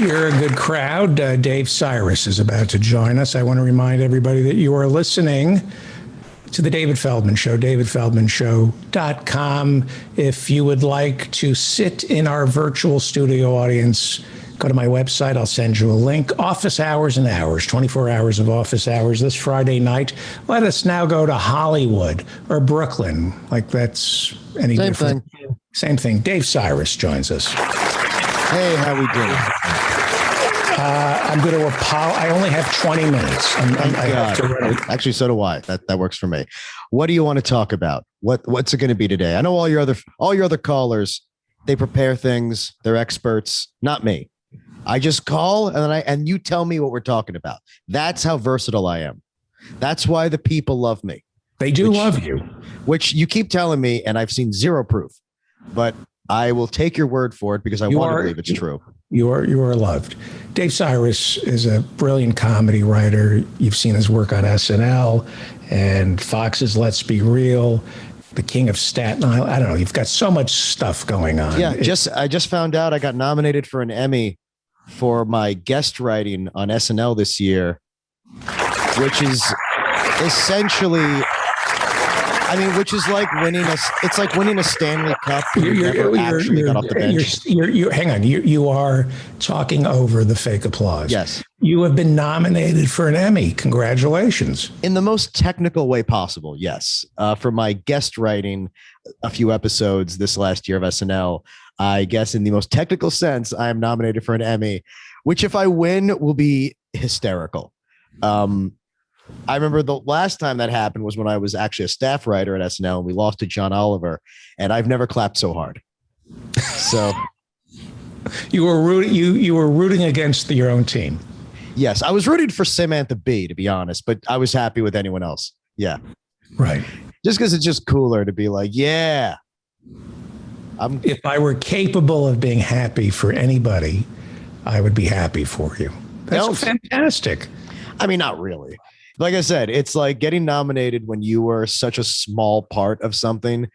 You're a good crowd. Dave Cyrus is about to join us. I want to remind everybody that you are listening to The David Feldman Show, davidfeldmanshow.com. If you would like to sit in our virtual studio audience, go to my website. I'll send you a link. Office hours and hours, 24 hours of office hours this Friday night. Let us now go to Hollywood or Brooklyn. Like that's any Same different. thing. Same thing. Dave Cyrus joins us. Hey, how we doing? I'm going to apologize. I only have 20 minutes. I have to Actually, so do I. That works for me. What do you want to talk about? What's it going to be today? I know all your other callers, they prepare things. They're experts. Not me. I just call and you tell me what we're talking about. That's how versatile I am. That's why the people love me. They do love you. Which you keep telling me, and I've seen zero proof. But I will take your word for it because I want to believe it's true. You are loved. Dave Cyrus is a brilliant comedy writer. You've seen his work on SNL and Fox's Let's Be Real, The King of Staten Island. I don't know. You've got so much stuff going on. Yeah, I just found out I got nominated for an Emmy for my guest writing on SNL this year, which is essentially, which is like winning a Stanley Cup. You actually got off the bench. Hang on. You are talking over the fake applause. Yes. You have been nominated for an Emmy. Congratulations. In the most technical way possible. Yes. For my guest writing a few episodes this last year of SNL, I guess in the most technical sense, I am nominated for an Emmy, which if I win will be hysterical. I remember the last time that happened was when I was actually a staff writer at SNL and we lost to John Oliver, and I've never clapped so hard. So you were rooting against your own team. Yes, I was rooting for Samantha Bee, to be honest, but I was happy with anyone else. Yeah. Right. Just because it's just cooler to be like, yeah. If I were capable of being happy for anybody, I would be happy for you. That's fantastic. Not really. Like I said, it's like getting nominated when you were such a small part of something.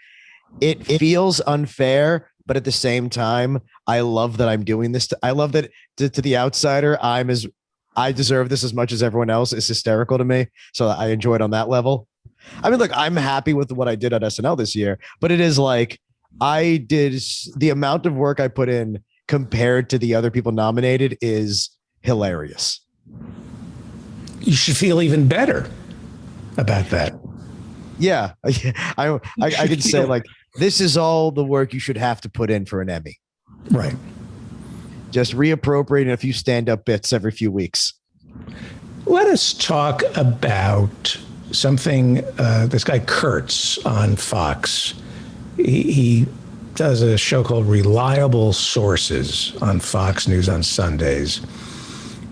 It feels unfair, but at the same time, I love that I'm doing this. I love that to the outsider, I deserve this as much as everyone else. Is hysterical to me. So I enjoy it on that level. Look, I'm happy with what I did at SNL this year, but it is like I did the amount of work I put in compared to the other people nominated is hilarious. You should feel even better about that. Yeah. I could say like, this is all the work you should have to put in for an Emmy. Right. Just reappropriating a few stand-up bits every few weeks. Let us talk about something this guy Kurtz on Fox. He does a show called Reliable Sources on Fox News on Sundays.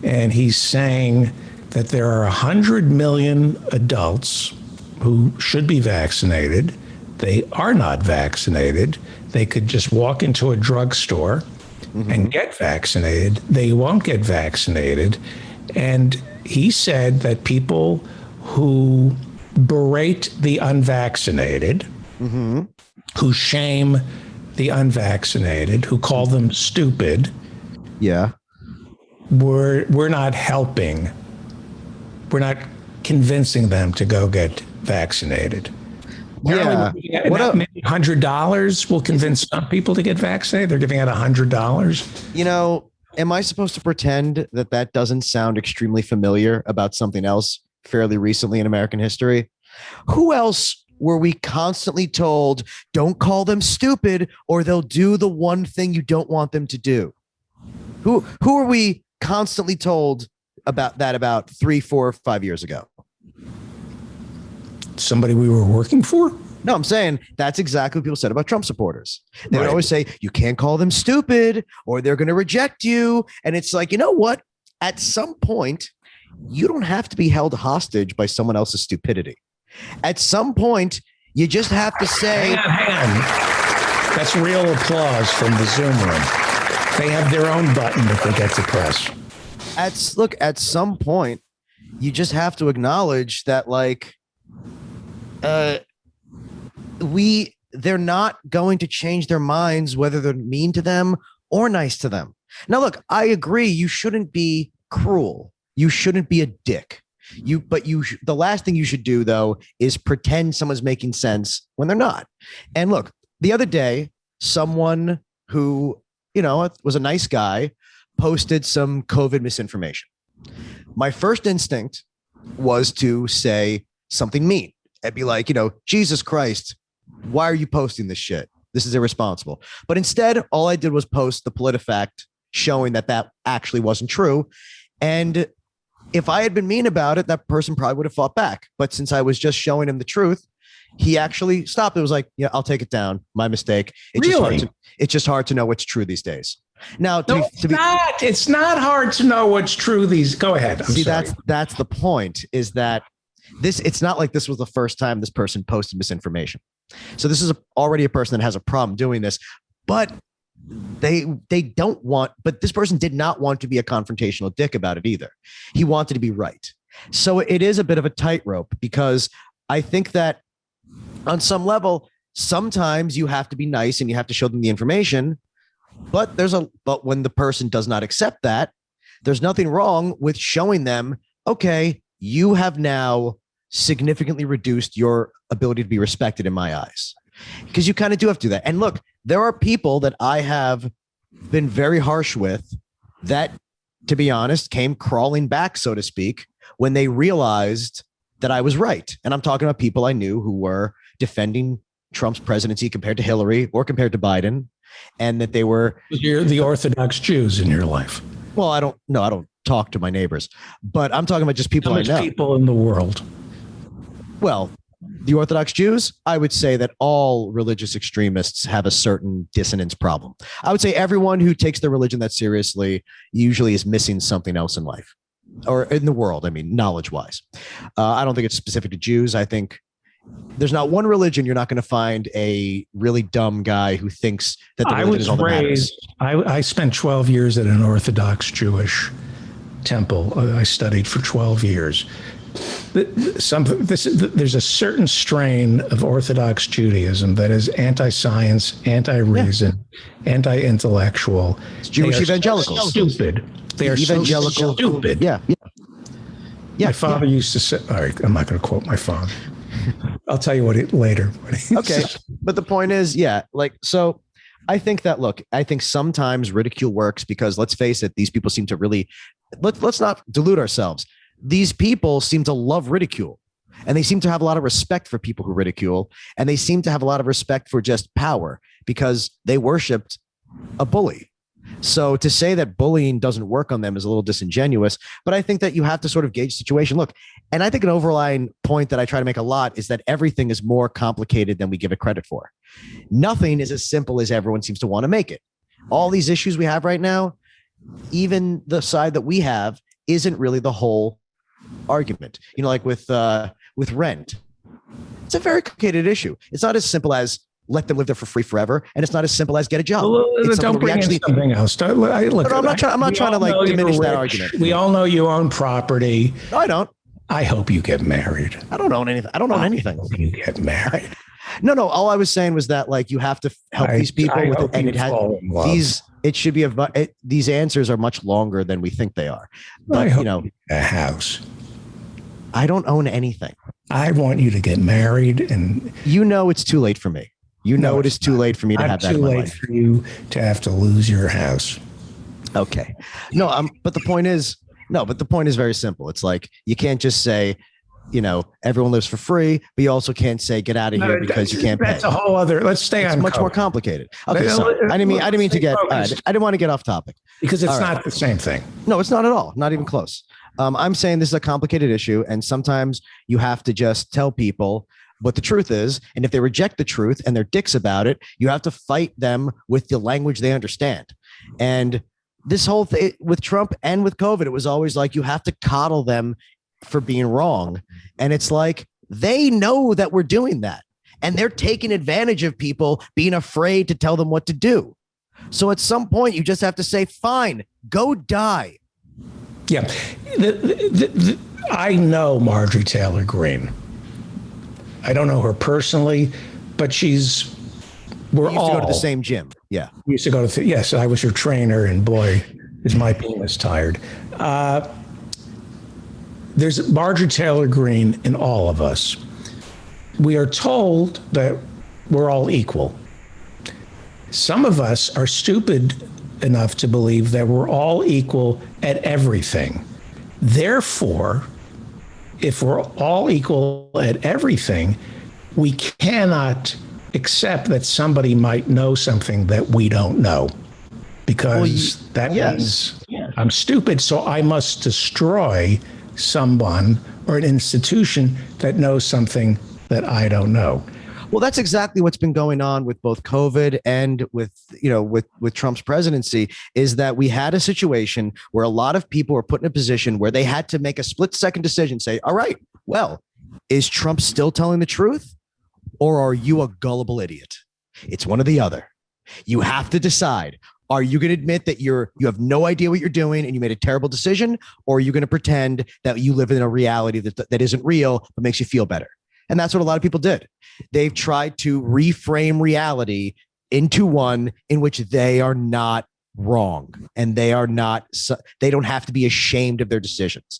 And he's saying that there are 100 million adults who should be vaccinated. They are not vaccinated. They could just walk into a drugstore and get vaccinated. They won't get vaccinated. And he said that people who berate the unvaccinated, who shame the unvaccinated, who call them stupid, we're not helping. We're not convincing them to go get vaccinated. Yeah. Maybe $100 will convince some people to get vaccinated. They're giving out $100. Am I supposed to pretend that doesn't sound extremely familiar about something else fairly recently in American history? Who else were we constantly told, don't call them stupid or they'll do the one thing you don't want them to do? Who are we constantly told about 3, 4, 5 years ago? Somebody we were working for? No, I'm saying that's exactly what people said about Trump supporters. They would always say, you can't call them stupid or they're going to reject you. And it's like, you know what? At some point, you don't have to be held hostage by someone else's stupidity. At some point, you just have to say... Hang on. That's real applause from the Zoom room. They have their own button that they get to press. At some point, you just have to acknowledge that, like, they're not going to change their minds whether they're mean to them or nice to them. Now, look, I agree. You shouldn't be cruel. You shouldn't be a dick. The last thing you should do though is pretend someone's making sense when they're not. And look, the other day, someone who, was a nice guy posted some COVID misinformation. My first instinct was to say something mean and be like, Jesus Christ, why are you posting this shit? This is irresponsible. But instead, all I did was post the PolitiFact showing that actually wasn't true. And if I had been mean about it, that person probably would have fought back. But since I was just showing him the truth, he actually stopped. It was like, yeah, I'll take it down. My mistake. It's just hard to know what's true these days. Now, it's not hard to know what's true. Go ahead. That's the point, is that it's not like this was the first time this person posted misinformation. So this is already a person that has a problem doing this, but they don't want, but this person did not want to be a confrontational dick about it either. He wanted to be right. So it is a bit of a tightrope, because I think that on some level, sometimes you have to be nice and you have to show them the information, but when the person does not accept that, there's nothing wrong with showing them, okay, you have now significantly reduced your ability to be respected in my eyes, because you kind of do have to do that. And look, there are people that I have been very harsh with that, to be honest, came crawling back, so to speak, when they realized that I was right. And I'm talking about people I knew who were defending Trump's presidency compared to Hillary or compared to Biden, and that they were the Orthodox Jews in your life. Well, I don't talk to my neighbors, but I'm talking about just people I know. People in the world. Well, the Orthodox Jews, I would say that all religious extremists have a certain dissonance problem. I would say everyone who takes their religion that seriously usually is missing something else in life or in the world. I mean, knowledge-wise. I don't think it's specific to Jews. I think there's not one religion you're not going to find a really dumb guy who thinks that the religion is all that matters. I spent 12 years at an Orthodox Jewish temple. I studied for 12 years. There's a certain strain of Orthodox Judaism that is anti-science, anti-reason, anti-intellectual. It's Jewish evangelicals. So stupid. They are evangelical. So stupid. Yeah. My father used to say, all right, I'm not going to quote my father. I'll tell you later. Okay. But the point is, so I think sometimes ridicule works because, let's face it, these people seem to really, let's not delude ourselves. These people seem to love ridicule, and they seem to have a lot of respect for people who ridicule, and they seem to have a lot of respect for just power because they worshipped a bully. So to say that bullying doesn't work on them is a little disingenuous, but I think that you have to sort of gauge the situation. Look, and I think an overlying point that I try to make a lot is that everything is more complicated than we give it credit for. Nothing is as simple as everyone seems to want to make it. All these issues we have right now, even the side that we have, isn't really the whole argument. Like with rent, it's a very complicated issue. It's not as simple as let them live there for free forever, and it's not as simple as get a job. Don't bring in something else. I'm not trying to diminish that argument. We all know you own property. No, I don't. I hope you get married. I don't own anything. I don't own anything. I hope you get married. No. All I was saying was that you have to help these people with it, it should be these answers are much longer than we think they are. But a house. I don't own anything. I want you to get married, and it's too late for me. It is too late for me to have that in my life. Too late for you to have to lose your house. Okay. But the point is very simple. It's like, you can't just say, everyone lives for free, but you also can't say get out of here because you can't pay. That's a whole other. Let's stay on. It's much more complicated. Okay, sorry. I didn't mean to get. I didn't want to get off topic because it's not the same thing. No, it's not at all. Not even close. I'm saying this is a complicated issue, and sometimes you have to just tell people what the truth is. And if they reject the truth and they're dicks about it, you have to fight them with the language they understand. And this whole thing with Trump and with COVID, it was always like you have to coddle them for being wrong. And it's like, they know that we're doing that, and they're taking advantage of people being afraid to tell them what to do. So at some point you just have to say, fine, go die. Yeah. I know Marjorie Taylor Greene. I don't know her personally, but she's We're We used to go to the all same gym. Yeah. we used to go to. Yes, I was your trainer, and boy, is my penis tired. There's Marjorie Taylor Greene in all of us. We are told that we're all equal. Some of us are stupid enough to believe that we're all equal at everything. Therefore, if we're all equal at everything, we cannot accept that somebody might know something that we don't know, because that means I'm stupid, so I must destroy someone or an institution that knows something that I don't know. Well, that's exactly what's been going on with both COVID and with Trump's presidency, is that we had a situation where a lot of people were put in a position where they had to make a split-second decision, say, all right, well, is Trump still telling the truth, or are you a gullible idiot? It's one or the other. You have to decide. Are you going to admit that you have no idea what you're doing and you made a terrible decision, or are you going to pretend that you live in a reality that isn't real but makes you feel better? And that's what a lot of people did. They've tried to reframe reality into one in which they are not wrong, and they don't have to be ashamed of their decisions,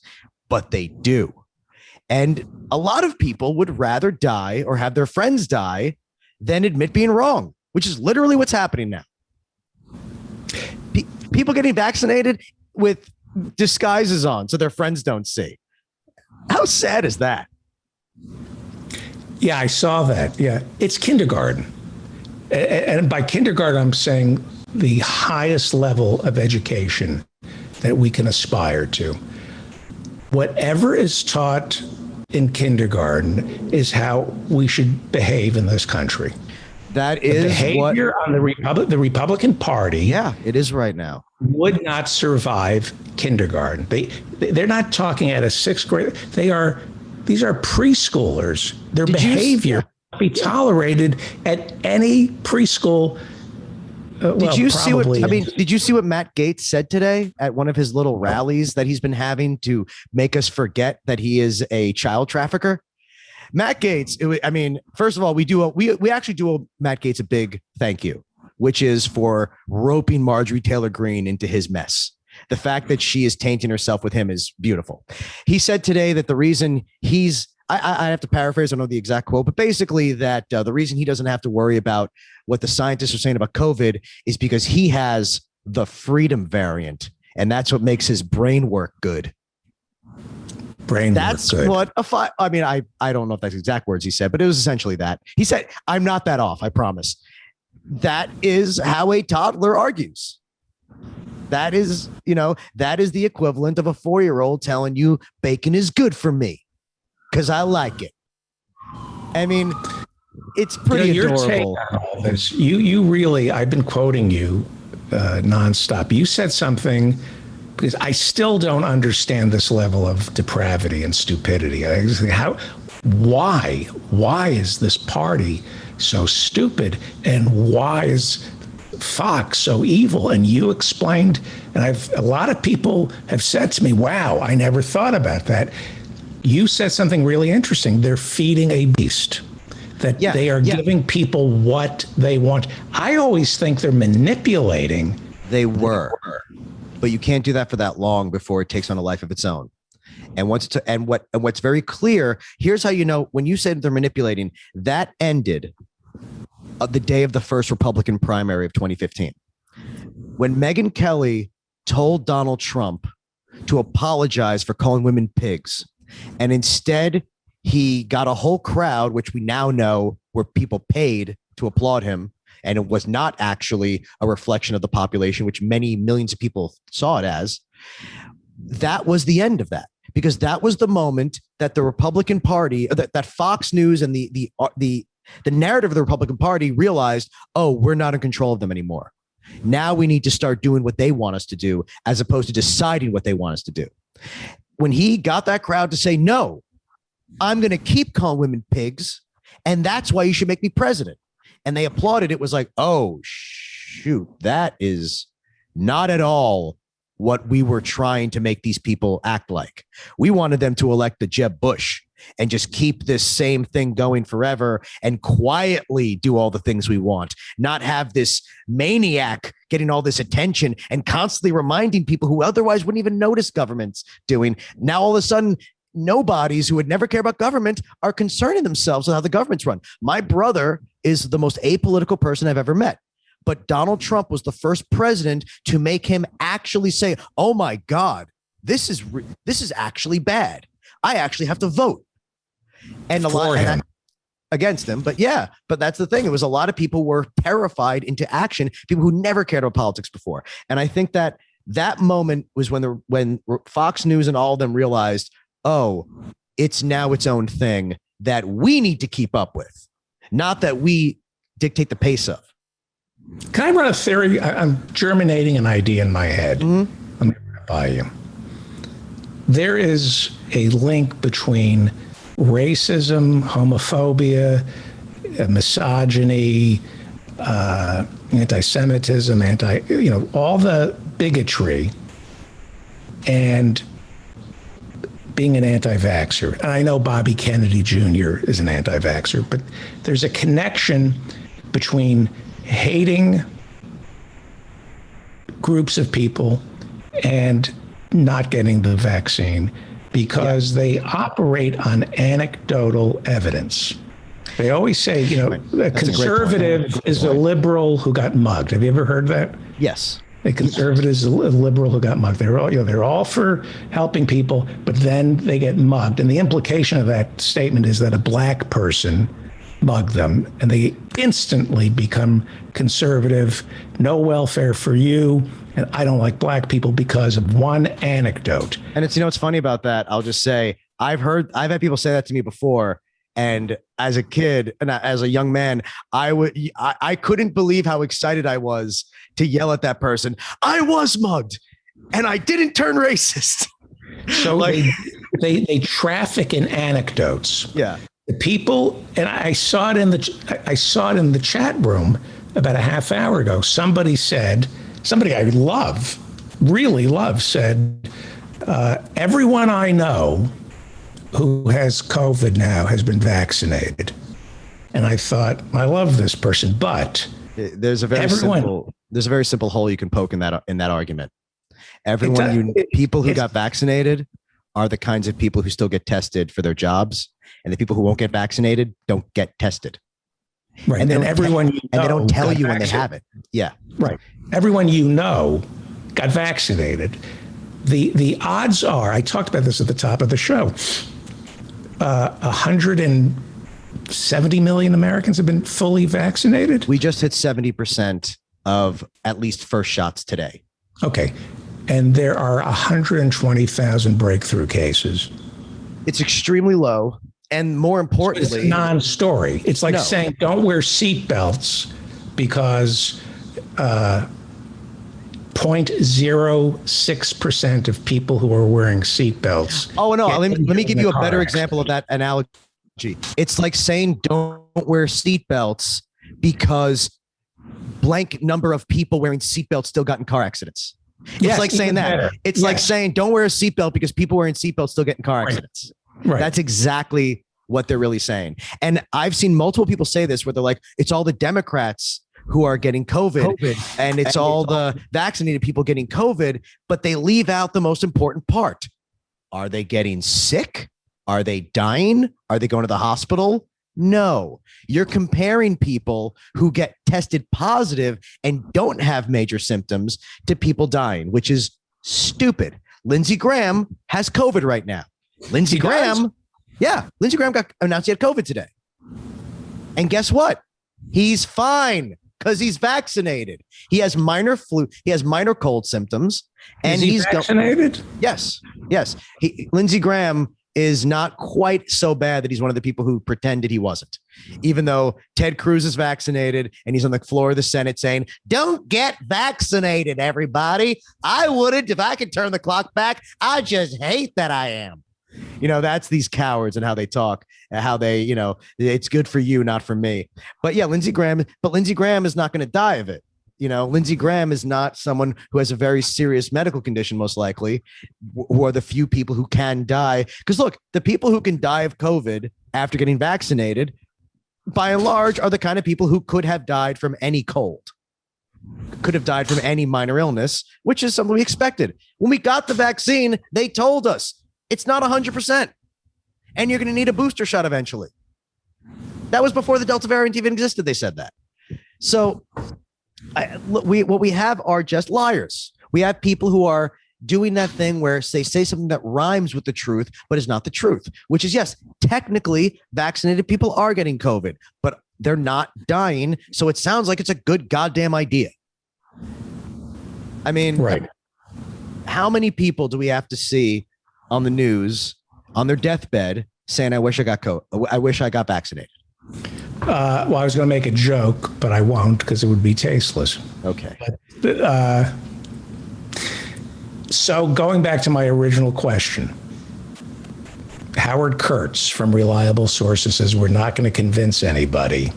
but they do. And a lot of people would rather die or have their friends die than admit being wrong, which is literally what's happening now. People getting vaccinated with disguises on so their friends don't see. How sad is that? Yeah, I saw that. Yeah, it's kindergarten. And by kindergarten, I'm saying the highest level of education that we can aspire to. Whatever is taught in kindergarten is how we should behave in this country. That is behavior on the Republican Party. Yeah, it is right now. Would not survive kindergarten. They're not talking at a sixth grade. These are preschoolers. Their behavior be tolerated at any preschool. Did you see what Matt Gaetz said today at one of his little rallies that he's been having to make us forget that he is a child trafficker? Matt Gaetz, first of all, we actually do Matt Gaetz a big thank you, which is for roping Marjorie Taylor Greene into his mess. The fact that she is tainting herself with him is beautiful. He said today that the reason I have to paraphrase, I don't know the exact quote, but basically that the reason he doesn't have to worry about what the scientists are saying about COVID is because he has the freedom variant, and that's what makes his brain work good. That's what I don't know if that's exact words he said, but it was essentially that. He said, I'm not that off, I promise. That is how a toddler argues. That is the equivalent of a 4-year-old telling you bacon is good for me because I like it. I mean, it's pretty adorable. Your take on all this, you really, I've been quoting you nonstop. You said something, because I still don't understand this level of depravity and stupidity. Why is this party so stupid, and why is Fox so evil? And you explained, and a lot of people have said to me, wow, I never thought about that. You said something really interesting. They're feeding a beast, that they are giving people what they want. I always think they're manipulating. They were. But you can't do that for that long before it takes on a life of its own. And what's very clear, here's how you know, when you said they're manipulating, that ended the day of the first Republican primary of 2015. When Megyn Kelly told Donald Trump to apologize for calling women pigs, and instead he got a whole crowd, which we now know were people paid to applaud him, and it was not actually a reflection of the population, which many millions of people saw it as. That was the end of that, because that was the moment that the Republican Party, that Fox News and the narrative of the Republican Party realized, oh, we're not in control of them anymore. Now we need to start doing what they want us to do, as opposed to deciding what they want us to do. When he got that crowd to say, no, I'm going to keep calling women pigs, and that's why you should make me president, and they applauded, it was like, oh, shoot, that is not at all what we were trying to make these people act like. We wanted them to elect the Jeb Bush, and just keep this same thing going forever and quietly do all the things we want, not have this maniac getting all this attention and constantly reminding people who otherwise wouldn't even notice government's doing. Now, all of a sudden, nobodies who would never care about government are concerning themselves with how the government's run. My brother is the most apolitical person I've ever met. But Donald Trump was the first president to make him actually say, oh, my God, this is actually bad. I actually have to vote. And a lot against him. But that's the thing. It was a lot of people were terrified into action, people who never cared about politics before. And I think that moment was when Fox News and all of them realized, oh, it's now its own thing that we need to keep up with, not that we dictate the pace of. Can I run a theory? I'm germinating an idea in my head. Mm-hmm. Let me run it by you. There is a link between racism, homophobia, misogyny, anti-Semitism, all the bigotry, and being an anti-vaxxer. And I know Bobby Kennedy Jr. is an anti-vaxxer, but there's a connection between hating groups of people and not getting the vaccine because they operate on anecdotal evidence. They always say, a conservative is a liberal who got mugged. Have you ever heard that? Yes. A conservative is a liberal who got mugged. They're all for helping people, but then they get mugged. And the implication of that statement is that a black person mugged them and they instantly become conservative, no welfare for you, and I don't like black people because of one anecdote. And it's what's funny about that, I'll just say I've had people say that to me before, and as a kid and as a young man, I couldn't believe how excited I was to yell at that person. I was mugged and I didn't turn racist. So they traffic in anecdotes. Yeah. The people, and I saw it in the chat room about a half hour ago. Somebody I really love, said, everyone I know who has COVID now has been vaccinated. And I thought, I love this person, but there's a very simple hole you can poke in that argument. People who got vaccinated are the kinds of people who still get tested for their jobs. And the people who won't get vaccinated don't get tested. Right. And then everyone and they don't tell you when they have it. Yeah. Right. Everyone got vaccinated. The odds are, I talked about this at the top of the show, 170 million Americans have been fully vaccinated. We just hit 70% of at least first shots today. Okay. And there are 120,000 breakthrough cases. It's extremely low. And more importantly, it's a non-story. It's like saying don't wear seatbelts because 0.06% of people who are wearing seatbelts. Oh, no. Let me give you a better example of that analogy. It's like saying don't wear seatbelts because blank number of people wearing seatbelts still got in car accidents. It's like saying that. Better. It's like saying don't wear a seatbelt because people wearing seatbelts still get in car accidents. Right. That's exactly what they're really saying. And I've seen multiple people say this where they're like, it's all the Democrats who are getting COVID. And it's all the vaccinated people getting COVID, but they leave out the most important part. Are they getting sick? Are they dying? Are they going to the hospital? No, you're comparing people who get tested positive and don't have major symptoms to people dying, which is stupid. Lindsey Graham has COVID right now. Lindsey Graham got announced he had COVID today. And guess what? He's fine because he's vaccinated. He has minor flu. He has minor cold symptoms. And he's vaccinated? Yes. Lindsey Graham is not quite so bad that he's one of the people who pretended he wasn't. Even though Ted Cruz is vaccinated and he's on the floor of the Senate saying, don't get vaccinated, everybody. I wouldn't if I could turn the clock back. I just hate that I am. That's these cowards and how they talk, how they, it's good for you, not for me. But yeah, Lindsey Graham is not going to die of it. Lindsey Graham is not someone who has a very serious medical condition, most likely, who are the few people who can die. Because look, the people who can die of COVID after getting vaccinated, by and large, are the kind of people who could have died from any cold, could have died from any minor illness, which is something we expected. When we got the vaccine, they told us it's not 100%. And you're going to need a booster shot eventually. That was before the Delta variant even existed. They said that. So what we have are just liars. We have people who are doing that thing where they say something that rhymes with the truth, but is not the truth, which is, yes, technically vaccinated people are getting COVID, but they're not dying. So it sounds like it's a good goddamn idea. I mean, right. How many people do we have to see on the news on their deathbed saying, I wish I got vaccinated? Well, I was going to make a joke, but I won't because it would be tasteless. Okay. So going back to my original question, Howard Kurtz from Reliable Sources says we're not going to convince anybody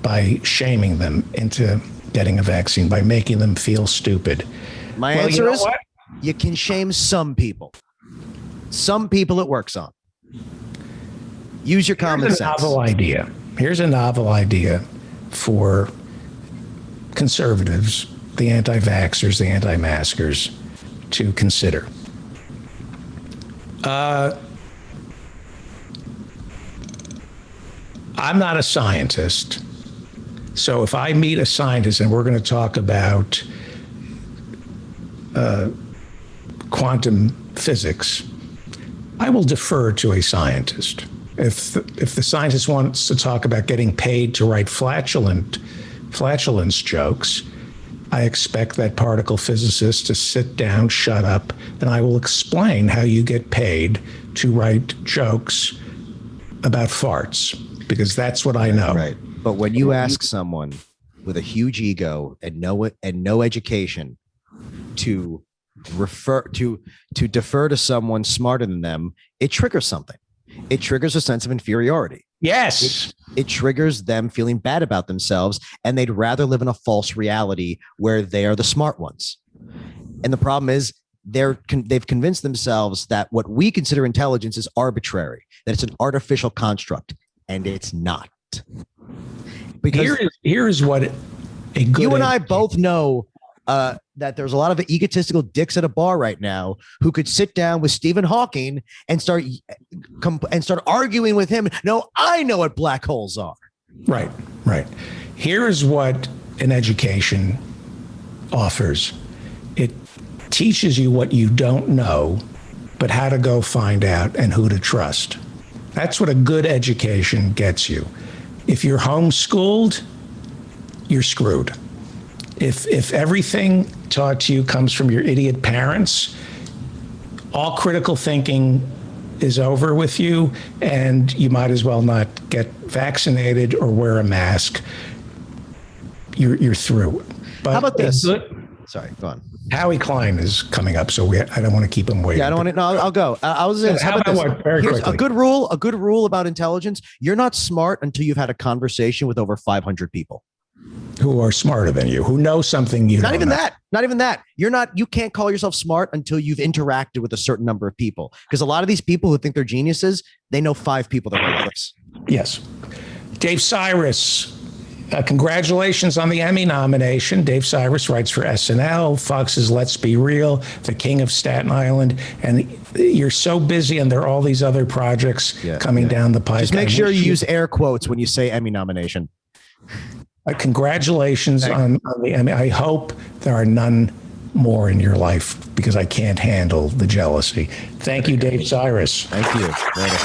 by shaming them into getting a vaccine, by making them feel stupid. My answer is you can shame some people. Some people it works on. Use your common sense. Here's a novel idea for conservatives, the anti-vaxxers, the anti-maskers, to consider. I'm not a scientist, so if I meet a scientist and we're going to talk about quantum physics, I will defer to a scientist. If the scientist wants to talk about getting paid to write flatulence jokes, I expect that particle physicist to sit down, shut up, and I will explain how you get paid to write jokes about farts, because that's what I know. Right. But when you ask someone with a huge ego and no education to defer to someone smarter than them, it triggers something. It triggers a sense of inferiority. Yes. It triggers them feeling bad about themselves, and they'd rather live in a false reality where they are the smart ones. And the problem is they've convinced themselves that what we consider intelligence is arbitrary, that it's an artificial construct, and it's not. Because here is what a good you and I both know that there's a lot of egotistical dicks at a bar right now who could sit down with Stephen Hawking and start arguing with him. No, I know what black holes are. Right. Here is what an education offers. It teaches you what you don't know, but how to go find out and who to trust. That's what a good education gets you. If you're homeschooled, you're screwed. If everything taught to you comes from your idiot parents, all critical thinking is over with you, and you might as well not get vaccinated or wear a mask. You're through. But how about this? Sorry, go on. Howie Klein is coming up, so I don't want to keep him waiting. Yeah, I don't want to. No, I'll go. I was going to. How about this? Very Here's quickly. a good rule about intelligence. You're not smart until you've had a conversation with over 500 people who are smarter than you, who know something you don't know. Not even that. You can't call yourself smart until you've interacted with a certain number of people. Because a lot of these people who think they're geniuses, they know 5 people that are like this. Yes. Dave Cyrus, congratulations on the Emmy nomination. Dave Cyrus writes for SNL, Fox's Let's Be Real, The King of Staten Island, and you're so busy, and there are all these other projects coming down the pipe. Just make sure you use air quotes when you say Emmy nomination. Congratulations on the Emmy. I hope there are none more in your life, because I can't handle the jealousy. Thank you, Dave Cyrus. Thank you. Later.